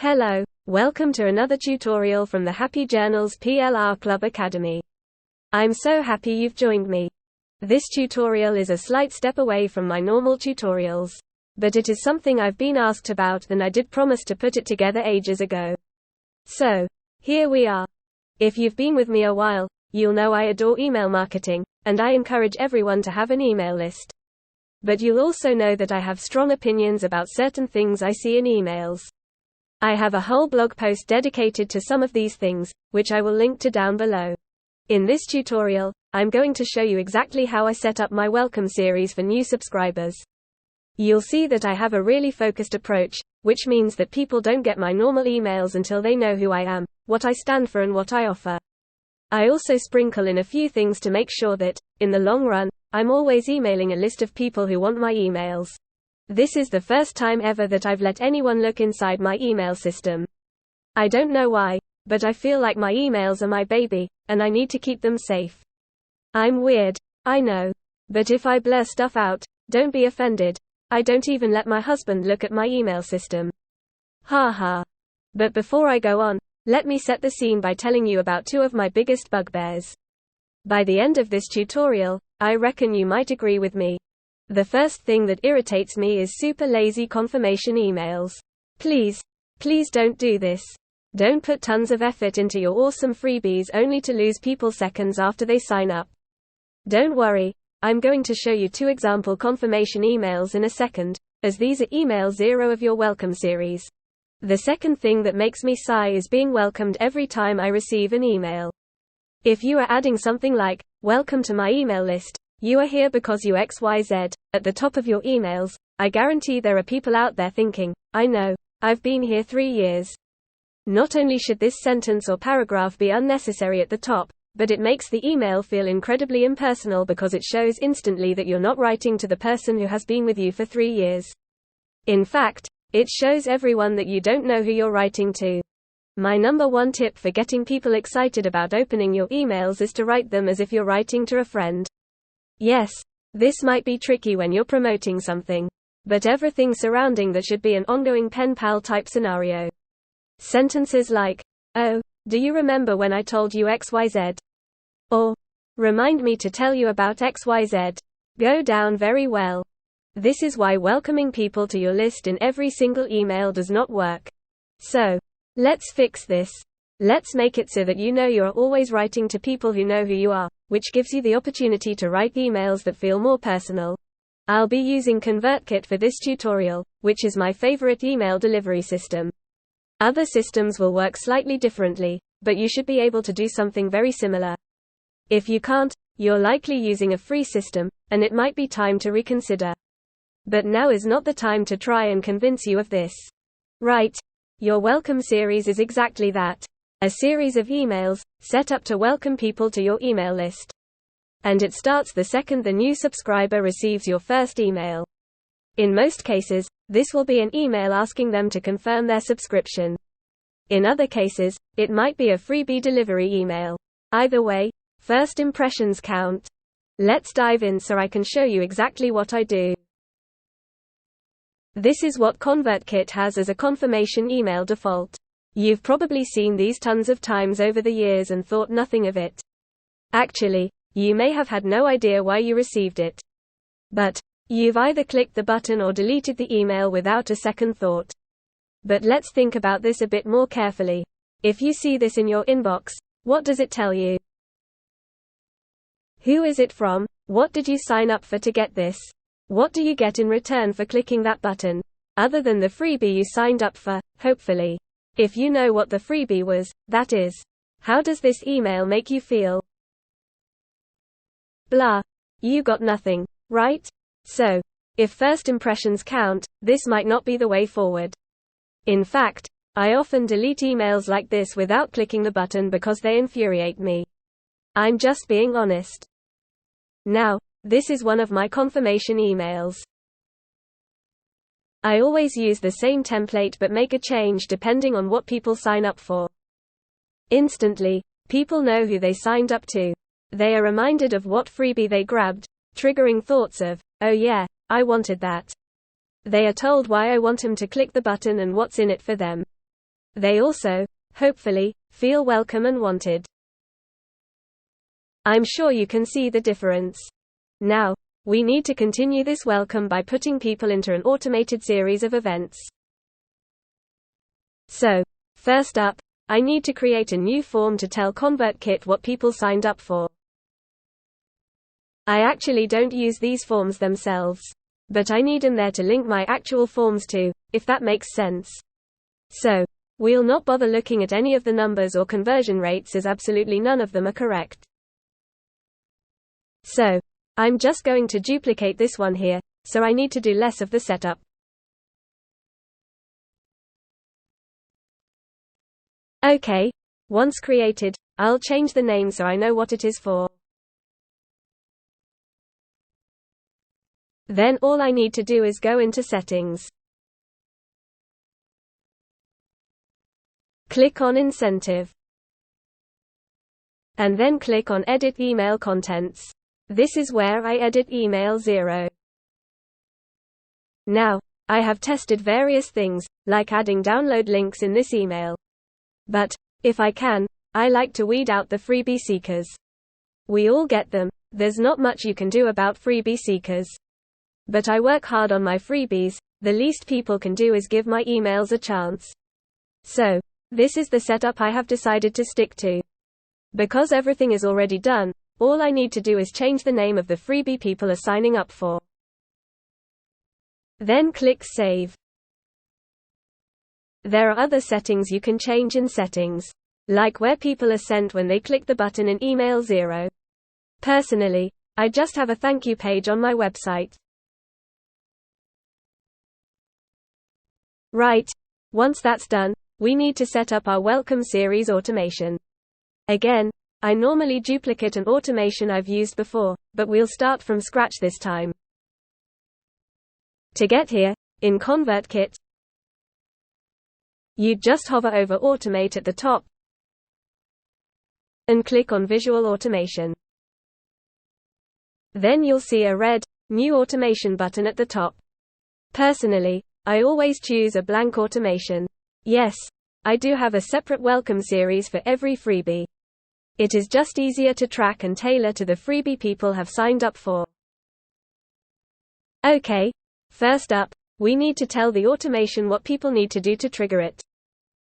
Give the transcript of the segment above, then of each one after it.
Hello, welcome to another tutorial from the Happy Journals PLR Club Academy. I'm so happy you've joined me. This tutorial is a slight step away from my normal tutorials, but it is something I've been asked about and I did promise to put it together ages ago. So, here we are. If you've been with me a while, you'll know I adore email marketing, and I encourage everyone to have an email list. But you'll also know that I have strong opinions about certain things I see in emails. I have a whole blog post dedicated to some of these things, which I will link to down below. In this tutorial, I'm going to show you exactly how I set up my welcome series for new subscribers. You'll see that I have a really focused approach, which means that people don't get my normal emails until they know who I am, what I stand for and what I offer. I also sprinkle in a few things to make sure that, in the long run, I'm always emailing a list of people who want my emails. This is the first time ever that I've let anyone look inside my email system. I don't know why, but I feel like my emails are my baby, and I need to keep them safe. I'm weird, I know. But if I blur stuff out, don't be offended. I don't even let my husband look at my email system. Haha. But before I go on, let me set the scene by telling you about two of my biggest bugbears. By the end of this tutorial, I reckon you might agree with me. The first thing that irritates me is super lazy confirmation emails. Please don't do this. Don't put tons of effort into your awesome freebies only to lose people seconds after they sign up. Don't worry, I'm going to show you two example confirmation emails in a second, as these are email 0 of your welcome series. The second thing that makes me sigh is being welcomed every time I receive an email. If you are adding something like, "Welcome to my email list. You are here because you XYZ, at the top of your emails, I guarantee there are people out there thinking, I know, I've been here 3 years. Not only should this sentence or paragraph be unnecessary at the top, but it makes the email feel incredibly impersonal because it shows instantly that you're not writing to the person who has been with you for 3 years. In fact, it shows everyone that you don't know who you're writing to. My number one tip for getting people excited about opening your emails is to write them as if you're writing to a friend. Yes, this might be tricky when you're promoting something, but everything surrounding that should be an ongoing pen pal type scenario. Sentences like, "Oh, do you remember when I told you XYZ?" Or, "Remind me to tell you about XYZ." Go down very well. This is why welcoming people to your list in every single email does not work. So, let's fix this. Let's make it so that you know you are always writing to people who know who you are, which gives you the opportunity to write emails that feel more personal. I'll be using ConvertKit for this tutorial, which is my favorite email delivery system. Other systems will work slightly differently, but you should be able to do something very similar. If you can't, you're likely using a free system, and it might be time to reconsider. But now is not the time to try and convince you of this. Right. Your welcome series is exactly that. A series of emails, set up to welcome people to your email list. And it starts the second the new subscriber receives your first email. In most cases, this will be an email asking them to confirm their subscription. In other cases, it might be a freebie delivery email. Either way, first impressions count. Let's dive in so I can show you exactly what I do. This is what ConvertKit has as a confirmation email default. You've probably seen these tons of times over the years and thought nothing of it. Actually, you may have had no idea why you received it. But you've either clicked the button or deleted the email without a second thought. But let's think about this a bit more carefully. If you see this in your inbox, what does it tell you? Who is it from? What did you sign up for to get this? What do you get in return for clicking that button? Other than the freebie you signed up for, hopefully. If you know what the freebie was, that is. How does this email make you feel? Blah. You got nothing, right? So, if first impressions count, this might not be the way forward. In fact, I often delete emails like this without clicking the button because they infuriate me. I'm just being honest. Now, this is one of my confirmation emails. I always use the same template but make a change depending on what people sign up for. Instantly, people know who they signed up to. They are reminded of what freebie they grabbed, triggering thoughts of, "Oh yeah, I wanted that." They are told why I want them to click the button and what's in it for them. They also, hopefully, feel welcome and wanted. I'm sure you can see the difference. Now, we need to continue this welcome by putting people into an automated series of events. So, first up, I need to create a new form to tell ConvertKit what people signed up for. I actually don't use these forms themselves, but I need them there to link my actual forms to, if that makes sense. So, we'll not bother looking at any of the numbers or conversion rates as absolutely none of them are correct. So, I'm just going to duplicate this one here, so I need to do less of the setup. Okay, once created, I'll change the name so I know what it is for. Then all I need to do is go into Settings. Click on Incentive. And then click on Edit Email Contents. This is where I edit email 0. Now, I have tested various things, like adding download links in this email. But, if I can, I like to weed out the freebie seekers. We all get them, there's not much you can do about freebie seekers. But I work hard on my freebies, the least people can do is give my emails a chance. So, this is the setup I have decided to stick to. Because everything is already done, all I need to do is change the name of the freebie people are signing up for. Then click Save. There are other settings you can change in Settings, like where people are sent when they click the button in email 0. Personally, I just have a thank you page on my website. Right. Once that's done, we need to set up our welcome series automation. Again, I normally duplicate an automation I've used before, but we'll start from scratch this time. To get here, in ConvertKit, you'd just hover over Automate at the top and click on Visual Automation. Then you'll see a red, New Automation button at the top. Personally, I always choose a blank automation. Yes, I do have a separate welcome series for every freebie. It is just easier to track and tailor to the freebie people have signed up for. Okay, first up, we need to tell the automation what people need to do to trigger it.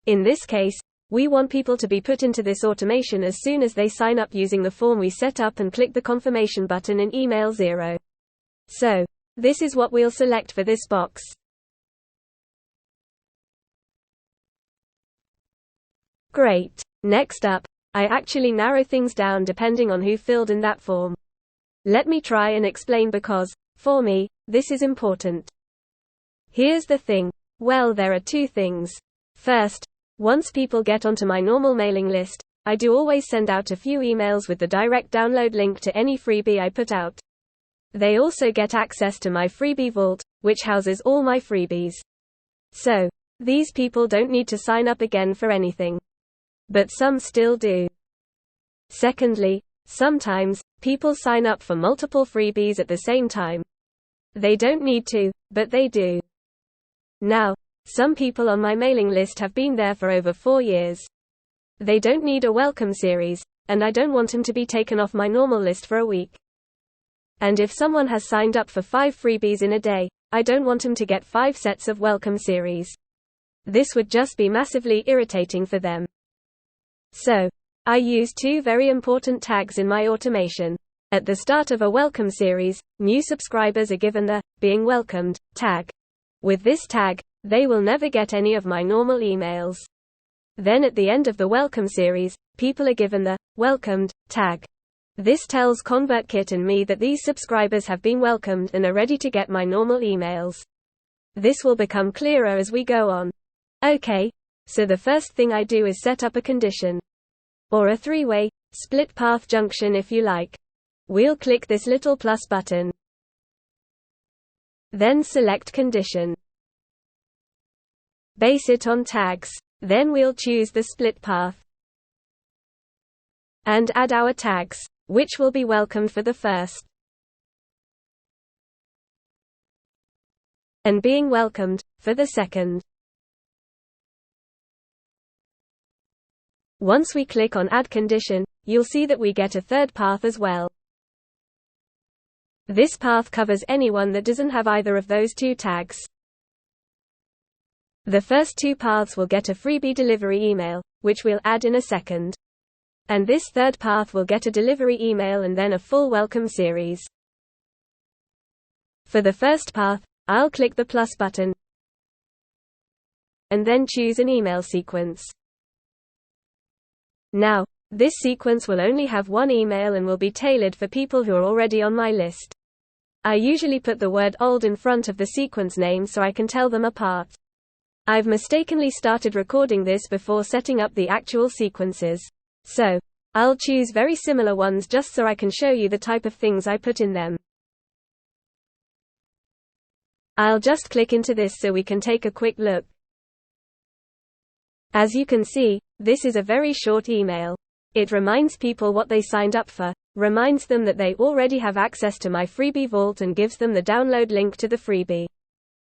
In this case, we want people to be put into this automation as soon as they sign up using the form we set up and click the confirmation button in email 0. So, this is what we'll select for this box. Great. Next up, I actually narrow things down depending on who filled in that form. Let me try and explain because, for me, this is important. Here's the thing. Well, there are two things. First, once people get onto my normal mailing list, I do always send out a few emails with the direct download link to any freebie I put out. They also get access to my freebie vault, which houses all my freebies. So, these people don't need to sign up again for anything. But some still do. Secondly, sometimes, people sign up for multiple freebies at the same time. They don't need to, but they do. Now, some people on my mailing list have been there for over 4 years. They don't need a welcome series, and I don't want them to be taken off my normal list for a week. And if someone has signed up for 5 freebies in a day, I don't want them to get 5 sets of welcome series. This would just be massively irritating for them. So, I use 2 very important tags in my automation. At the start of a welcome series, new subscribers are given the "being welcomed" tag. With this tag, they will never get any of my normal emails. Then at the end of the welcome series, people are given the "welcomed" tag. This tells ConvertKit and me that these subscribers have been welcomed and are ready to get my normal emails. This will become clearer as we go on. Okay. So the first thing I do is set up a condition. Or a 3-way, split path junction if you like. We'll click this little plus button. Then select condition. Base it on tags. Then we'll choose the split path. And add our tags, which will be welcomed for the first. And being welcomed, for the second. Once we click on Add Condition, you'll see that we get a third path as well. This path covers anyone that doesn't have either of those two tags. The first two paths will get a freebie delivery email, which we'll add in a second. And this third path will get a delivery email and then a full welcome series. For the first path, I'll click the plus button and then choose an email sequence. Now, this sequence will only have one email and will be tailored for people who are already on my list. I usually put the word old in front of the sequence name so I can tell them apart. I've mistakenly started recording this before setting up the actual sequences. So, I'll choose very similar ones just so I can show you the type of things I put in them. I'll just click into this so we can take a quick look. As you can see, this is a very short email. It reminds people what they signed up for, reminds them that they already have access to my freebie vault and gives them the download link to the freebie.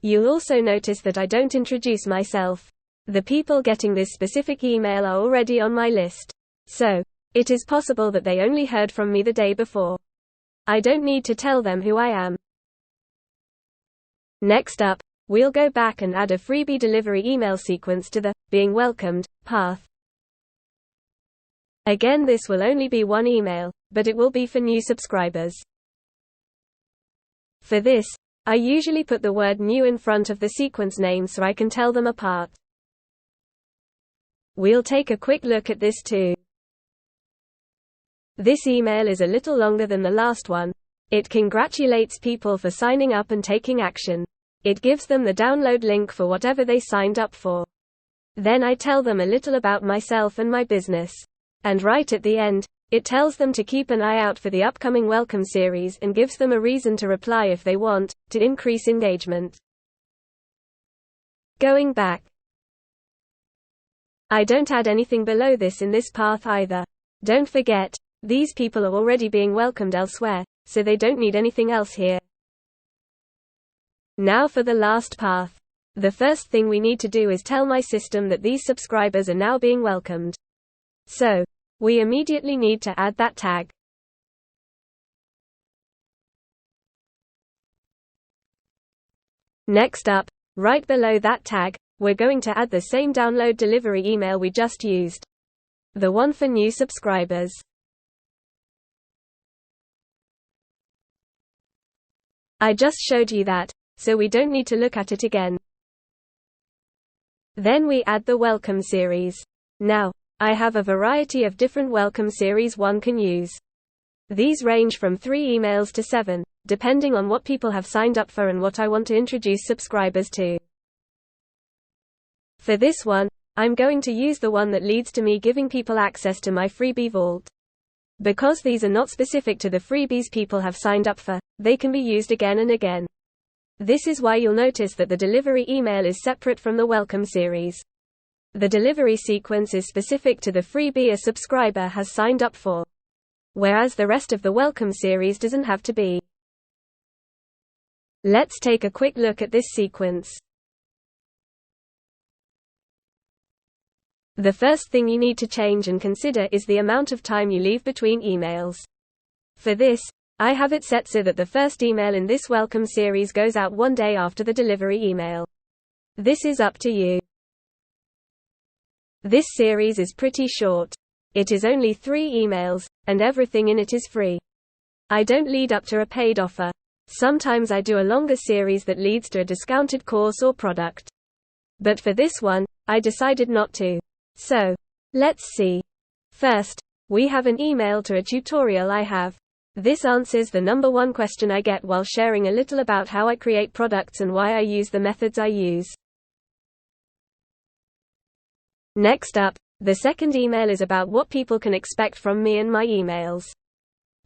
You'll also notice that I don't introduce myself. The people getting this specific email are already on my list. So, it is possible that they only heard from me the day before. I don't need to tell them who I am. Next up, we'll go back and add a freebie delivery email sequence to the Being Welcomed path. Again, this will only be one email, but it will be for new subscribers. For this, I usually put the word new in front of the sequence name so I can tell them apart. We'll take a quick look at this too. This email is a little longer than the last one. It congratulates people for signing up and taking action. It gives them the download link for whatever they signed up for. Then I tell them a little about myself and my business. And right at the end, it tells them to keep an eye out for the upcoming welcome series and gives them a reason to reply if they want, to increase engagement. Going back. I don't add anything below this in this path either. Don't forget, these people are already being welcomed elsewhere, so they don't need anything else here. Now for the last path. The first thing we need to do is tell my system that these subscribers are now being welcomed. So, we immediately need to add that tag. Next up, right below that tag, we're going to add the same download delivery email we just used. The one for new subscribers. I just showed you that, so we don't need to look at it again. Then we add the welcome series. Now, I have a variety of different welcome series one can use. These range from 3 emails to 7, depending on what people have signed up for and what I want to introduce subscribers to. For this one, I'm going to use the one that leads to me giving people access to my freebie vault. Because these are not specific to the freebies people have signed up for, they can be used again and again. This is why you'll notice that the delivery email is separate from the welcome series. The delivery sequence is specific to the freebie a subscriber has signed up for, whereas the rest of the welcome series doesn't have to be. Let's take a quick look at this sequence. The first thing you need to change and consider is the amount of time you leave between emails. For this, I have it set so that the first email in this welcome series goes out 1 day after the delivery email. This is up to you. This series is pretty short. It is only 3 emails, and everything in it is free. I don't lead up to a paid offer. Sometimes I do a longer series that leads to a discounted course or product. But for this one, I decided not to. So, let's see. First, we have an email to a tutorial I have. This answers the #1 question I get while sharing a little about how I create products and why I use the methods I use. Next up, the second email is about what people can expect from me and my emails.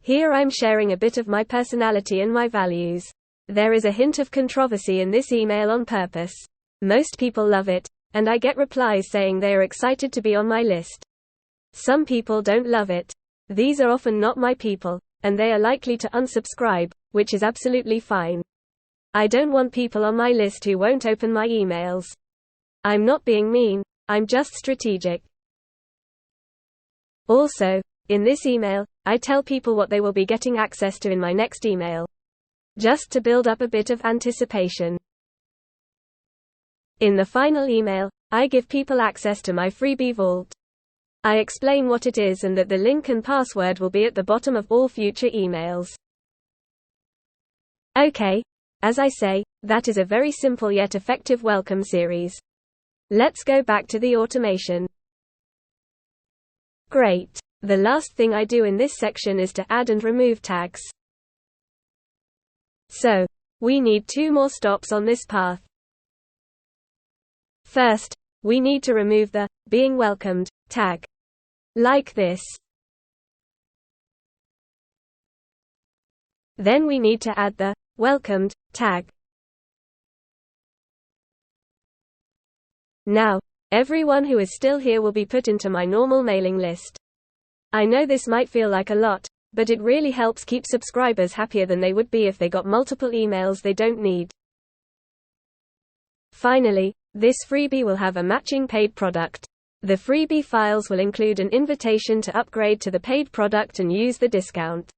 Here I'm sharing a bit of my personality and my values. There is a hint of controversy in this email on purpose. Most people love it, and I get replies saying they are excited to be on my list. Some people don't love it. These are often not my people, and they are likely to unsubscribe, which is absolutely fine. I don't want people on my list who won't open my emails. I'm not being mean, I'm just strategic. Also, in this email, I tell people what they will be getting access to in my next email, just to build up a bit of anticipation. In the final email, I give people access to my freebie vault. I explain what it is and that the link and password will be at the bottom of all future emails. Okay, as I say, that is a very simple yet effective welcome series. Let's go back to the automation. Great. The last thing I do in this section is to add and remove tags. So, we need 2 more stops on this path. First, we need to remove the "being welcomed" tag. Like this. Then we need to add the "welcomed" tag. Now, everyone who is still here will be put into my normal mailing list. I know this might feel like a lot, but it really helps keep subscribers happier than they would be if they got multiple emails they don't need. Finally, this freebie will have a matching paid product. The freebie files will include an invitation to upgrade to the paid product and use the discount.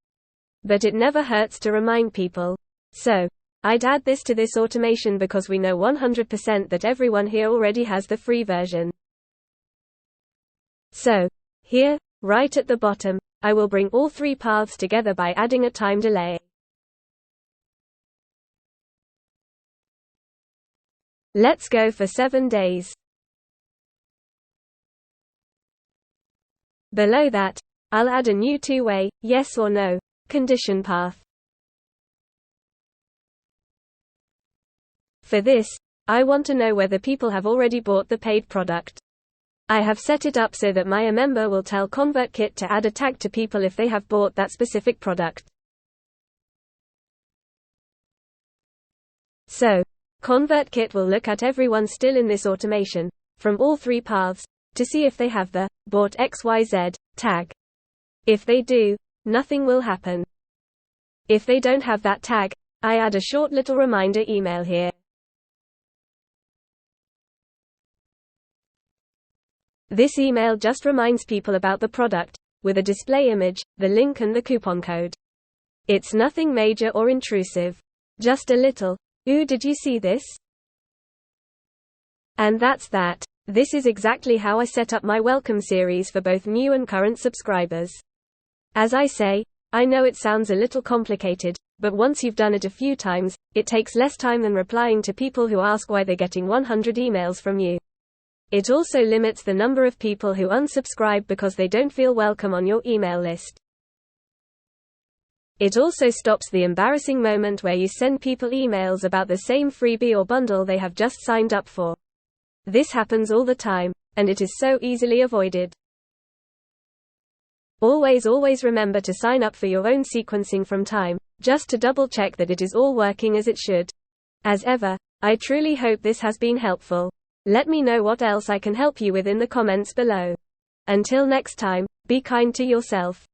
But it never hurts to remind people. So, I'd add this to this automation because we know 100% that everyone here already has the free version. So, here, right at the bottom, I will bring all 3 paths together by adding a time delay. Let's go for 7 days. Below that, I'll add a new 2-way, yes or no, condition path. For this, I want to know whether people have already bought the paid product. I have set it up so that my member will tell ConvertKit to add a tag to people if they have bought that specific product. So, ConvertKit will look at everyone still in this automation, from all 3 paths, to see if they have the "bought XYZ" tag. If they do, nothing will happen. If they don't have that tag, I add a short little reminder email here. This email just reminds people about the product, with a display image, the link and the coupon code. It's nothing major or intrusive. Just a little, "Ooh, did you see this?" And that's that. This is exactly how I set up my welcome series for both new and current subscribers. As I say, I know it sounds a little complicated, but once you've done it a few times, it takes less time than replying to people who ask why they're getting 100 emails from you. It also limits the number of people who unsubscribe because they don't feel welcome on your email list. It also stops the embarrassing moment where you send people emails about the same freebie or bundle they have just signed up for. This happens all the time, and it is so easily avoided. Always remember to sign up for your own sequencing from time, just to double check that it is all working as it should. As ever, I truly hope this has been helpful. Let me know what else I can help you with in the comments below. Until next time, be kind to yourself.